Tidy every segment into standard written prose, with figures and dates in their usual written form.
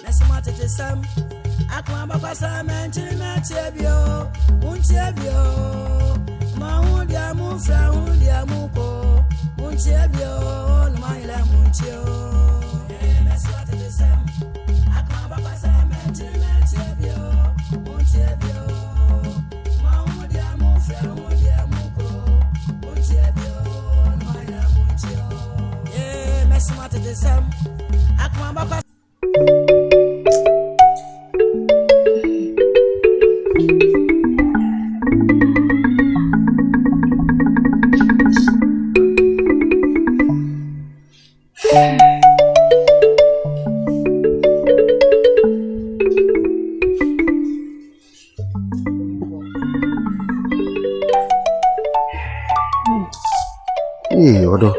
Nesmate Sam, Abakosem and Chebio, Unchebio, Mahudia Mufra, Hundia Muko, Unchebio, Maila Munchio, Nesmate Sam, Abakosem and Chebio, Unchebio, Mahudia Mufra, Hundia Muko, Unchebio, Maila Munchio, Nesmate Sam, Abakosem. Odo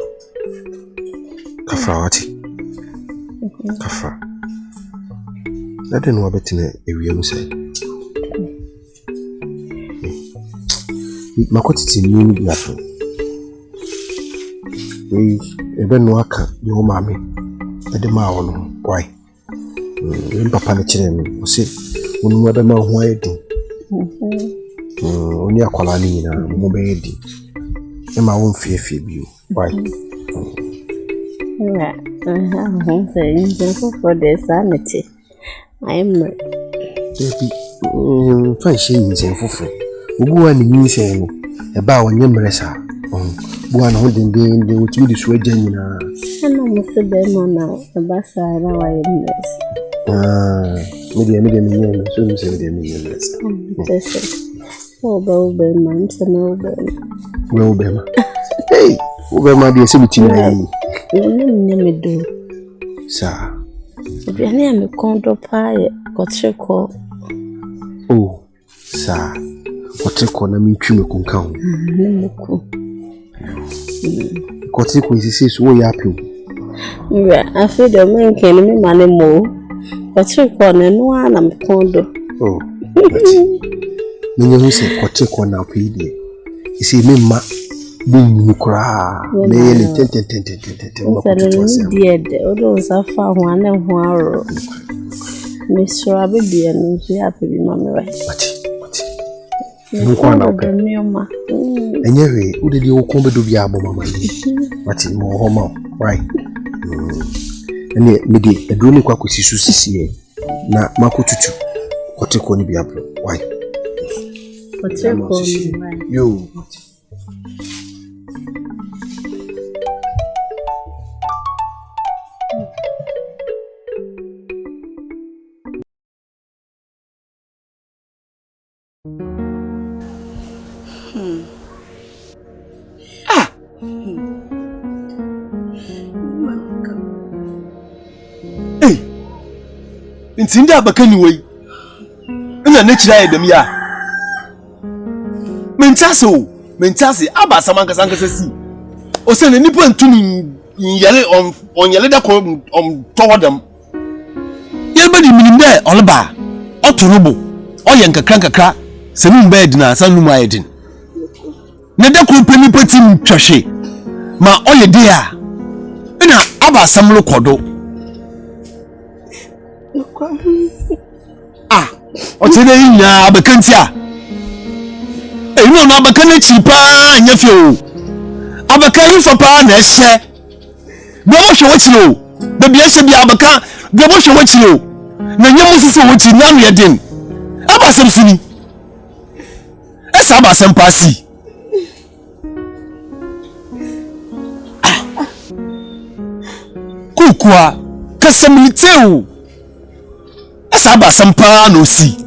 Kafawati Kafa I don't know about in a real say. My quantity mean yato. We even waka your mammy at the mountain. Why? Papa children will say, when mother ma waiting. Only a colony in a mobile. And my own fear you. Why? I'm saying for the sanity. I am fine shame saying for free. Who are the saying about when you meresa? One holding the which you destroy Janina. And almost a bed now, a bass I know I am less. Medium, so say the million. Oh, Bellman, so no Bellman. Hey, over my dear 17. Name me do, sir. If your name is Condo Pie, got your call. Oh, sir. What a corner me trim can count. Cotico is so happy. I feel the man can me money more. But your corner, no one am condo. Oh, you say Cotico now, PD. You see me, ma. Being cry, nearly 10. Dear, those are far one and one. Miss Rabbi, and she happy with Mamma. What? No one of the new ma. And anyway, who did you come to be able mamma? What is more homo, right? And yet, Midi, a drone quack is Susie. Na Makutu. What take on be able? Why? What's your call? You. Ntinda abakani wei ina na kira ya dem ya mentase aba samanka si o se ne nipa ntuni yele on yele da ko towodam yeba di minimde olba oturubo oye nkakra se mu bed na sanum ayedin ne da ko pani pati twahwe ma oye de a ina aba samlo kodo otene nya abakantia no abakana chipa nya fio abakan so pa na ehye be wo hwe wachiro be bia hye bia abaka be wo hwe wachiro na nya mususu wachi na no yedin abasem sini esa abasem pasi kukua kasamliteu esa abasem pa no si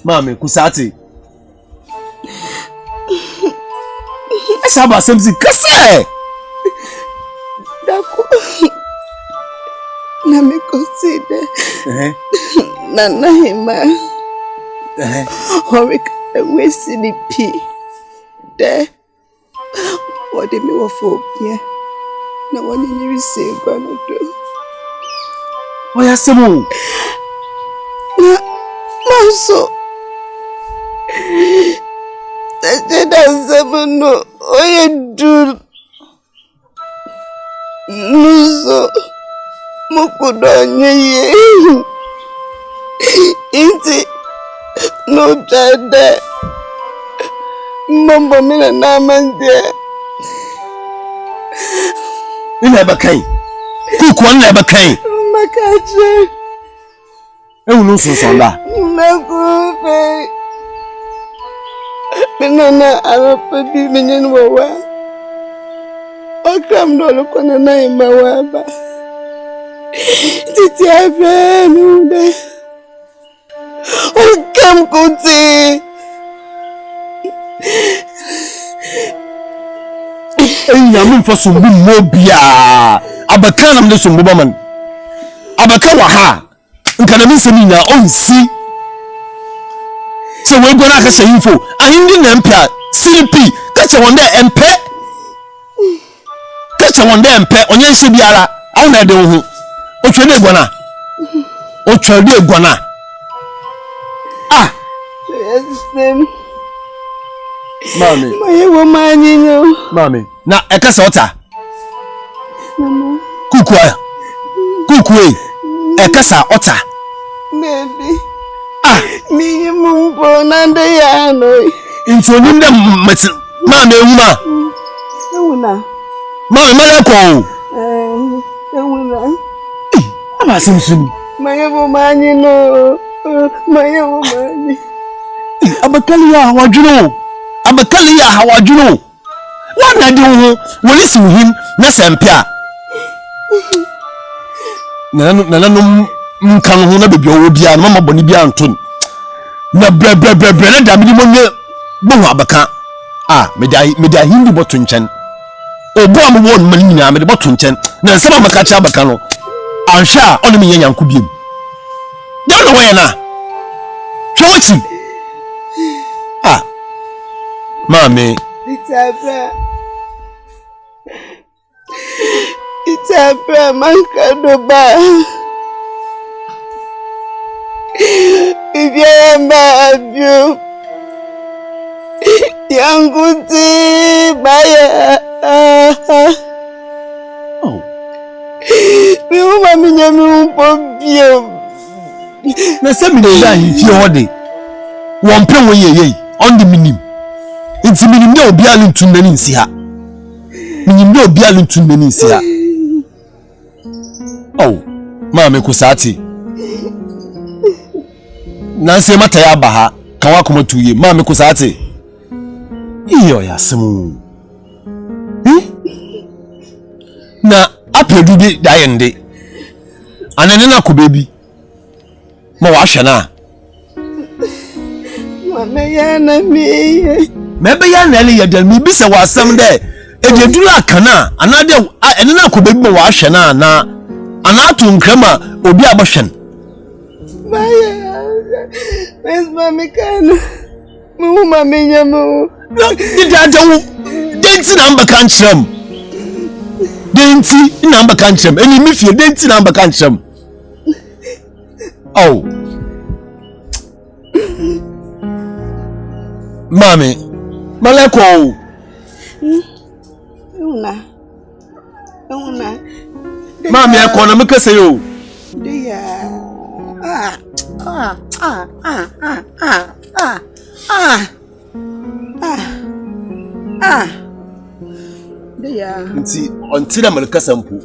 Mami, kusati. Esa ba semzi kase. Dako. Na me consider. Na hima. Horik we sini pi. De. Ode me wo phobia. Na wani nyiri se gwa no do. Oya semu. Na so 7 oye dul nuso mukudonye ye inti no jade mambo mina namande ina bakai kuku wana bakai makaje ewunu sonda nakupe Nana arapabi menyen wawa Okam dolo kona na imawaba Titi abe nude Okam kuti Enya mfa sombu mobia abaka na mde sombu baman abaka wa ha nka na nsemi na onsi so we go na ka sayinfo ahindi na mpia silipi kacha wonde empe onye nse biara awu na de ho otwede gwana ah yes mami maye wo manyinyo mami na ekasa ota mama kuku ekasa ota baby mi mumbo nande ya no into onim dem mati mami ehuma ewuna mami maya ko ewuna ama simsumi maye wo manyino maye wo manyi abakali ya hawadwuno wana de ho woni si him na sempia nananum nkan ho na bebi owo bia na mama boni bia anton na bre na damini monye bo abaka media hindi boto nchen obo amwo no mani na me de boto nchen na nsema maka cha abaka no ansha onu me yanyanko biem dan no we na church mami Itapra mankadoba Ibiamba abio Yanguti baya Mi uma minya mi umpobio na se mi da hi fi hode won pe won yeye on the minim nti minim de obi alu ntun nani nsi ha minim de obi alu ntun nani nsi ha mama kusati nanse mata ya baha kan wa kuma tuye mama kusati iyo ya simu na apedu bi dayende anene na ko bebi ma wa hwe na mama ya na miye mebe ya na le yedal mi bi se wa asem de ededula kana anade ene na ko bebi ma wa hwe na anatu nkrama obi abahwen baya mes mama kana mu mama nyamu dadawo denti na mbaka nkyerem denti na mbaka nkyerem eni mi fie denti na mbaka nkyerem mami maleko una mami eko na mekase yo dia dia nti ontira malekasa mpo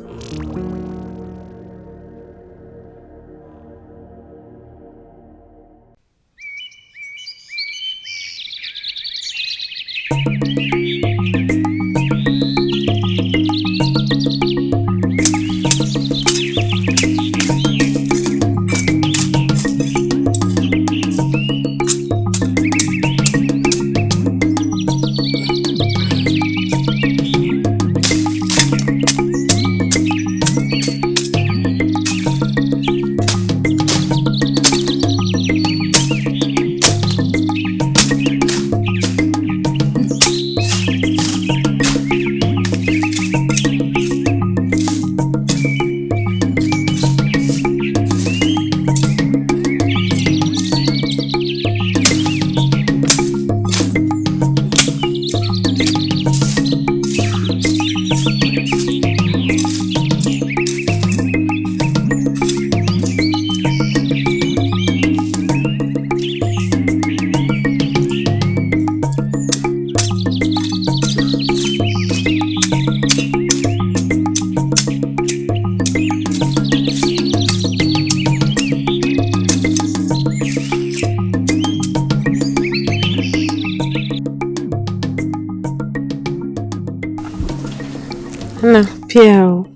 Piao.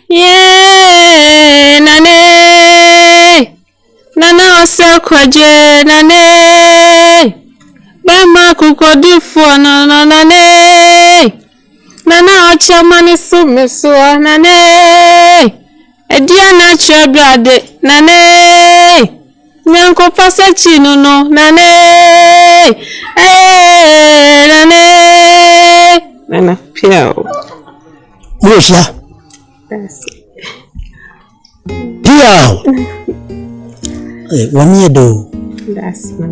Yeah, nane. Nana ose kwaje nane. Bema kukodi fo nane. Nana ocha mani sumeso nane. Edia na chabrade nane. Nyanko pasa chino no nane. Nana piao. Mosha. Piao. Wani do. That's me.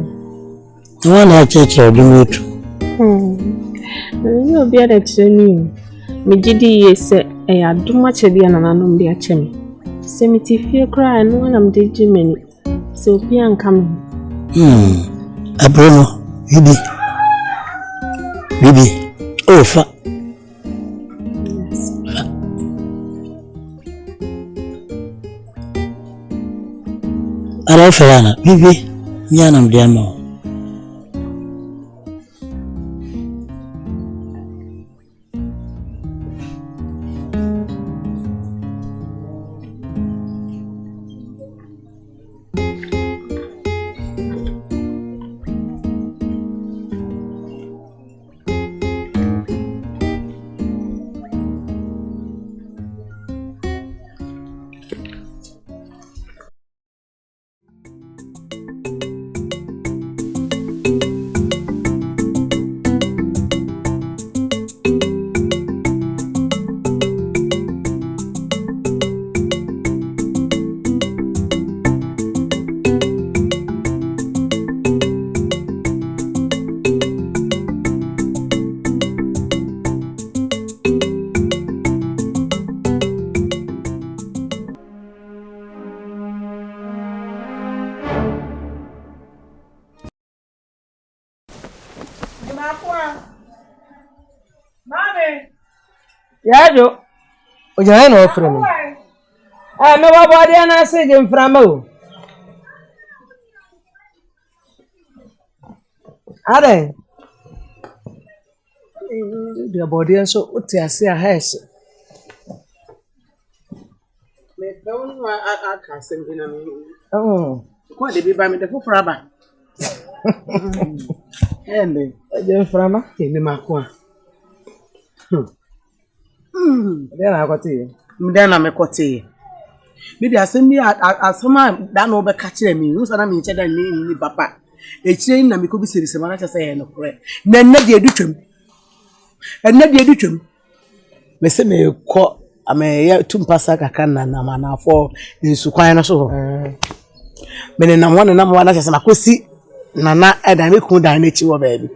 Wana cheche odumetu. You be at training. Me gidi yese e aduma chedi ananano bi achem. Se me ti fie cry no when I'm deji many. So be an coming. Abrono, Bibi. Oh fa. Ara ferana, Bibi. Nyana mdiamo. Yajo. Oja na ofre mi. Me babo dia na se je mframa o. Ade. Dia body so uti ase a hash. Me don wa aka sem ina mi. Ko de bi ba me de fofora ba. Ende, je mframa ke mi makwa. Then I got it. Then I'm a coty. Maybe I send me as someone that no back catching me. Who's an inch and name papa. A chain and me could be serious. I say no correct. Then not the education. And not the education. Me say me call. I may two passaka can and I'm an for in Suquana so. But then I'm one as I could see Nana and I make nature baby.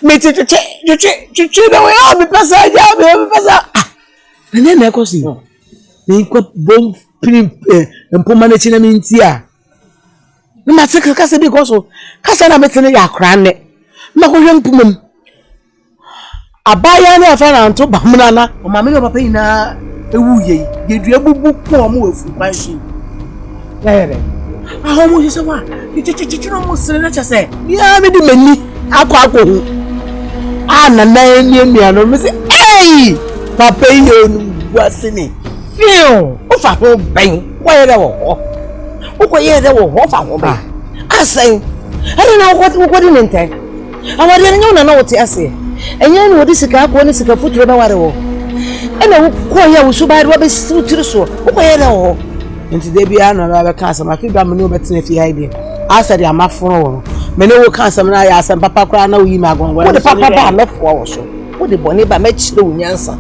Me to the way I'll be passing. And then I go see. Me got bomb and pomanachina means here. No matter because also Cassana Metana Yakrane. Macoyam Pumum. A bayana fan to Bamanana, or Mamma Papina, a wooye, you do a book for move by she. There. I almost said, what? You almost say, yeah, me do many. I go. Na me anu say hey papa yo wasini feel o fa ho ben wo ye de wo ho ko ye de wo ho fa ho ben asen I na wo di nten awade nya una na wo ti ase enya ni wo di sika ko ni sika futuro na ware wo ena wo ko ye wo suba wo be sutiri so wo ko ye de wo nti de bia na ba ka asama fi ba me no betena fi ha bi asa de amaforo wo mene wo kan asam na ya asam papa kra na wo yi magon wo de papa ba mefo wo so wo de boni ba me chire wo nyansa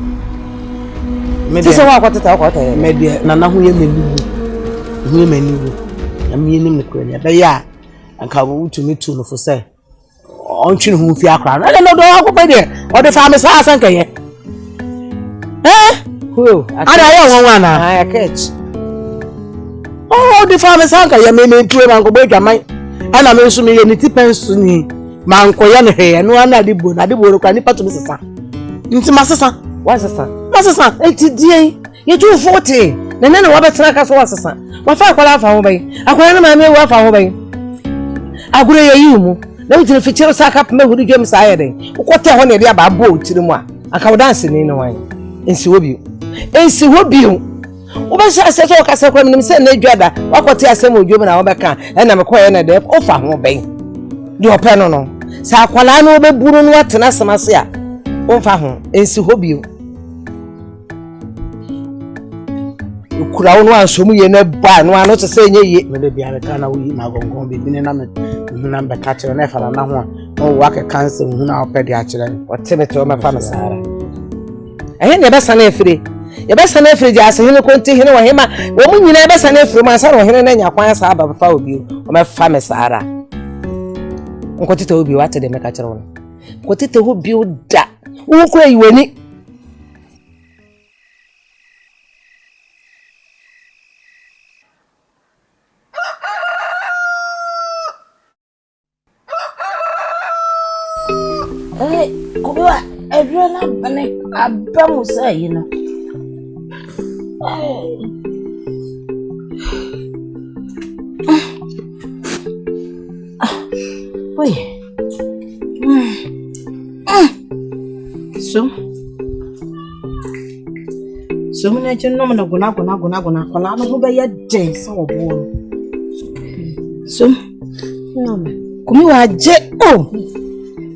me de se wa kwatata kwata ye me de na ho ye meniwu na me nim ne kra ne ba ya anka wo tumi tu no fo se on twin ho fi akra na de no do akọ de o de fa me sa asan kaye who ada ya won wana ya catch oh de fa me sa kaye me tuwe man ko be dwaman ana me nso me ye ni tipensu ni mankoya ne he no ana de bo kwa ni pato me sesa nti masesa wa sesa enti die ye 240 na wa betra ka so wa sesa wa fa akwala afa ho bai akwala na ma me wa afa ho bai agure ye yimu na wutire fichero saka pe me huru dwem sa ye den ukote ho na dia ba bo otire mu a aka wo dance ni no wan ensi hobio Obasha ase so kasa kwa nim se na dwada wakote asem odwom na wobeka na mekoye na de ofa ho ben de ope no sa akwala na obeburu no atena semase a omfa ho ensi hobio ukura no ansomu ye na ba no ano se nye ye me de bia be kana wi na gongon be bi ne na me na be ka kire na fara na ho o wa ke cancer hu na opedi a kire otemete o mefa me sara ahe ne be sana efire yebesa na efiri ase hene konti hene wo hema wo mu nyina yebesa na efiri mansa no hene na nya kwan sa aba fa obi o me fa me sara nkotite obi wate de me ka kire won nkotite obi da wo kura yiwani kubiwa edrona bane abamu say no Oye. So muna no na guna kola no be ya den so obo. So no kumi wa je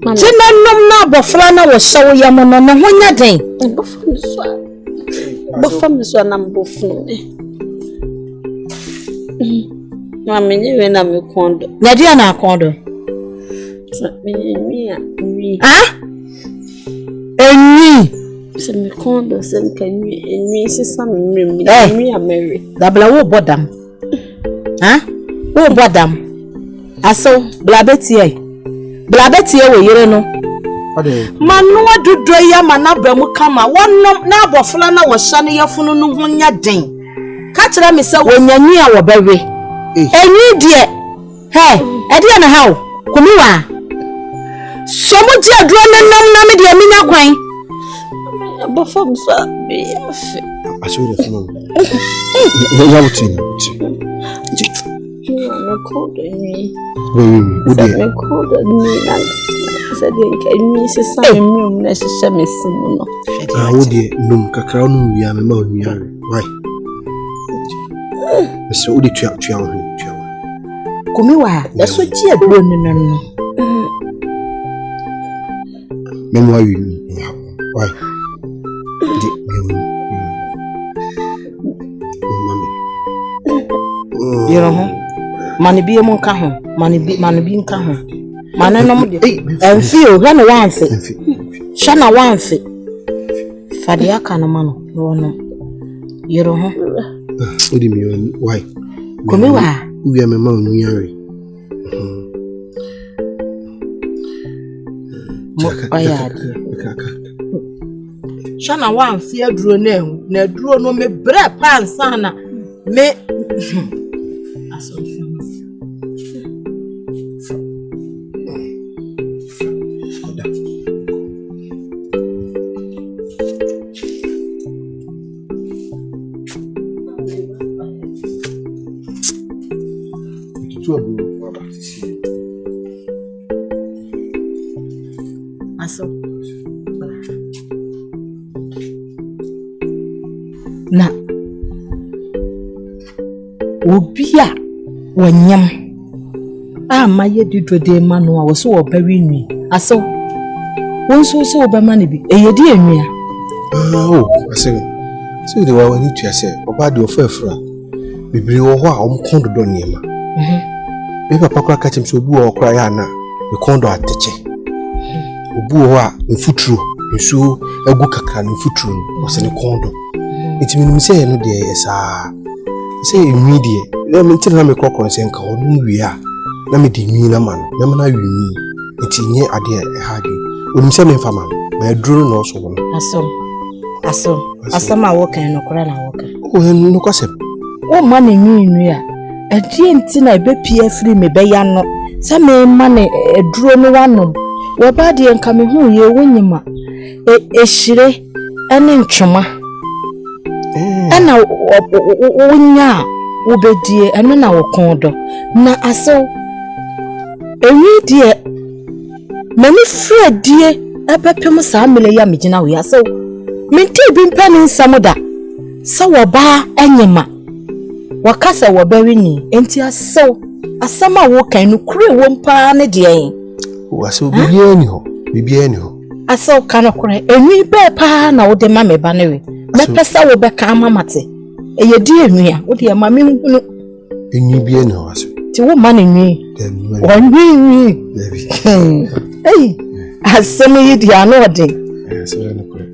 China nom na bofra na wo hyewo yam no no honya den. Bofam so na mbofno. Mama nyewe na me kondo. Na dia na kondo. Enwi. Ah? Enwi. Se me kondo se nkanwi enwi sesa me enwi amere. Dabla wo bodam. Ha? Wo bodam. Aso blabetie. Blabetie wo yire no. Manu adudo ya manaba mu kama wonnom na abofla na wo hya ne yafunu no honya den. Ka kira me se wonyanyi a wo bewe. Enyi die. He, ede na hawo. Kumiwa. Somo ji adro nenam na me de minya kwan. Abofam so be afi. Asure funu. Ya wutin. Na kodo ni. Udi. Na kodo ni na. Said enyi sesa me na hyehyɛ mesim no. Udi num kakra no wi a me ma onwi are. Why? Mr. Udi tua ho. Kumiwa, da so ji adro no. Memwa wi. Why? Yero ho. Mane bi mu nka ho. Mane bi nka ho. Mane no mo de. Enfi o, hwe no wanfe. Hwe na wanfe. Fade aka no ma no no. Yero ho. Udi mi why? Kumiwa. Uwi a me ma onwi are. Shana wan fi aduro na aduro no me bre pansa na me aso na obia wanyam ma ye didode ma no a wo so wo bawi nwi aso won so obama ne bi eyedi enwia aso so de wa wani tua se oba de ofafura bibiri wo ho a omkondo do niema be papa kwa kachim so obu okra ya na e kondo ateche obu ho a mfuturo nsu egu kakra no mfuturo no se ne kondo iti minim se no de yesa se enwi de me ntira na me kokon se nka odun wi a na me de nwi na ma no na ma na wi nwi iti nye ade ha de onim se me fama ma aduro no so wono aso asama wo kan no kora na wo kan o hen no kwasem o ma na nwi a adie nti na be pia free me be ya no se me ma na aduro no wanom wo ba de nka me hu ye wonyima ehire ene ntwoma ana wonya wobedie eno na wokondo na aso enwi die mani fredie ebepem saa mele ya megina we aso Minti bimpani samuda. So waba enyema. Wakasa wabari ni. Enti aso. Asama woka inu kure wompa ne diye. Waso bibieni ho. Bibieni ho. Aso kana kure. Enwi be pa na wode ma me banewe. Me pesa wo be ka ama mate. Eye di enwi a wode ya ma me hunu. Enwi bieni ho waso. Ti wo ma ne nwi. Onwi. Baby. Hey. Asema yi di anode. So na kure.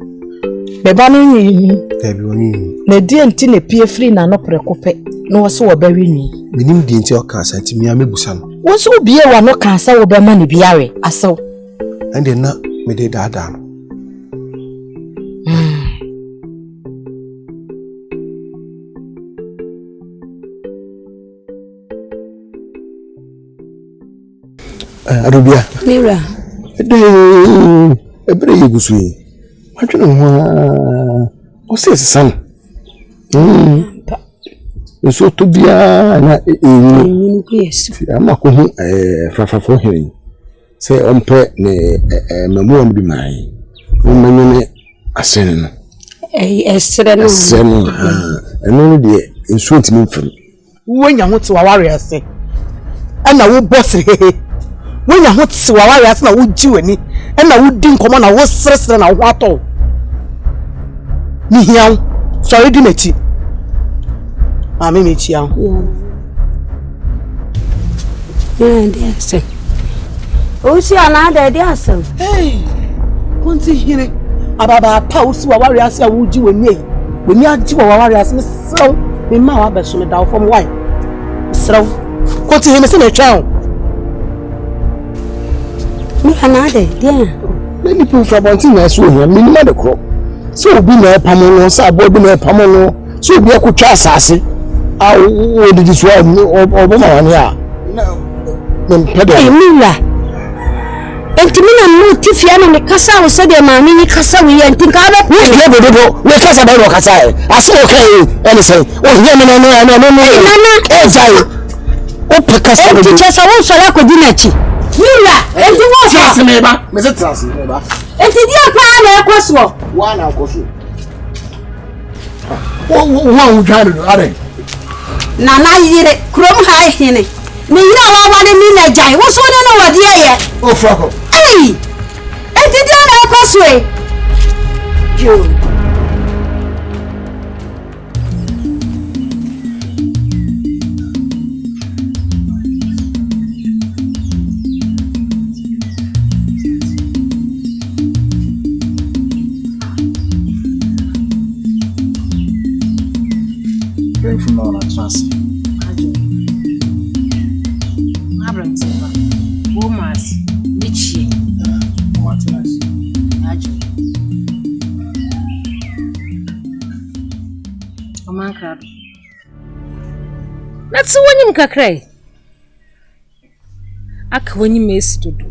Beba no nwi. Baby woni. Na di enti na pie free na no prekope. No so wo bari nwi. Minim di enti o ka santi mi amebusa no. Wo so bie wa no kan sa wo be ma ne biare. Aso. Ande na me de dada no. Arubia. Mira. Ebre yegusu yi. Atwene ho o se san. So to bia na Ni ku yesu. Ama ko hu fafafo hiri. Se ompe ne mamu amdi mai. O manyene asene no. Esere no. Asene. Eno de nsu ntimi mfam. Wonya ho te waware ase. Ana wo boss hehe. Wonya ho te waware ase na wo jiweni. Ana wo di nkomo na wo sresre na wo ato. Ni hiaw. Sorry di mechi. Mami mechi yaw. Yeah, dear. Osi ana de asem. Hey. Konti hire. Ababa pa osi waware ase a wo jiweni e. Weni aji waware ase me sew. Me ma wa beso me daw from why. Sew. Konti hire me se me twa. Mi ana de dear. Many people from Bontina so here, minimum the crop. So be no pamono, so boy be no pamono, so be a good asase. I would this one or woman here. No, Hey, Mira. Enti mina no tifia na me kasa wo se de ma mi kasa wi enti ka ba we go we kasa ba ro kasa e aso okay anything oh here no nana eh jai o pe kasa enti chesa wo so la ko di na chi Mira enti wo trans me ba me se trans me ba enti dia pa na ekoso wa na akoso wo jari do are nana yire krom ha hene me yira wa wale ni na jai wo so ne no wadi ye o frako ei enti dia na ekoso e jo from all that trans Womas, Nichi, Omanka. That's when you cry. Ak when you miss to do.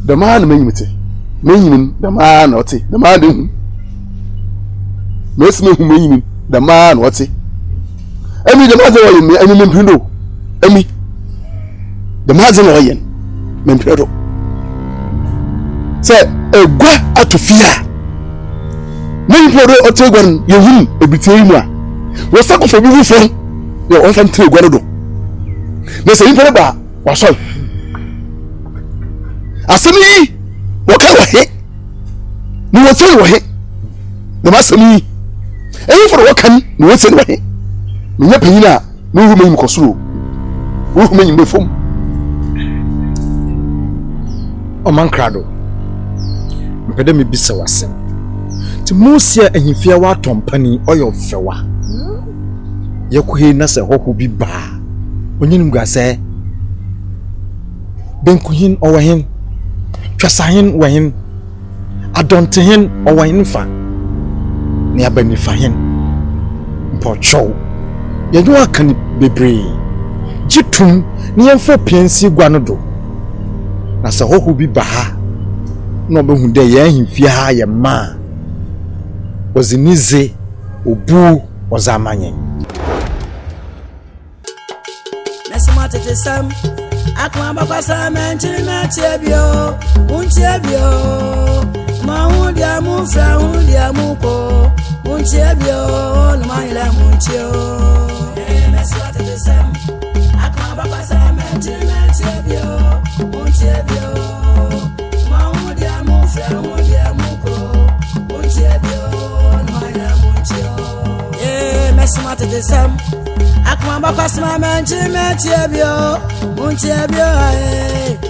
the man mean the man what the man Miss me who mean the man what's it? Emi the man say me emi mempindo. Emi the man say no yen mempindo. Say egwa atofia. Mempindo otegwan yehun ebitie mu a. Wo sakofo bi fo ye on kan tre gwa do. Na say mempindo ba wa so. Asemi wo ka wa he. Ni wo tell wo he. The masemi eyi for wakan no wose no he me nya panyina no hu manyim kosoro wo hu manyim befom o man krado mpede me bisa wasem ti musia ahimfia wa tompani oyo fewa yekohe na se hoho bi ba onyinim gase benkuhin owahin twasahin wahin adontehin owahin fa ni abani fahin mpocho yenyo akani bebre jitum ni yemfo piensi gwa do na se hoho bi ba ha no behu de ye ahimfia ha ye ma ozinize obu ozamanyen Mesuma tete sam akwa Abakosem enchiri na chiebio unchiebio Mahudia mufra hudia muko. Munchebio, no maila munchio. Meswate the sam. Akabakosem chebio. Munchebio. Mahudia mufra hudia muko. Munchebio, no maila munchio. Meswate the sam. Akabakosem chebio. Munchebio.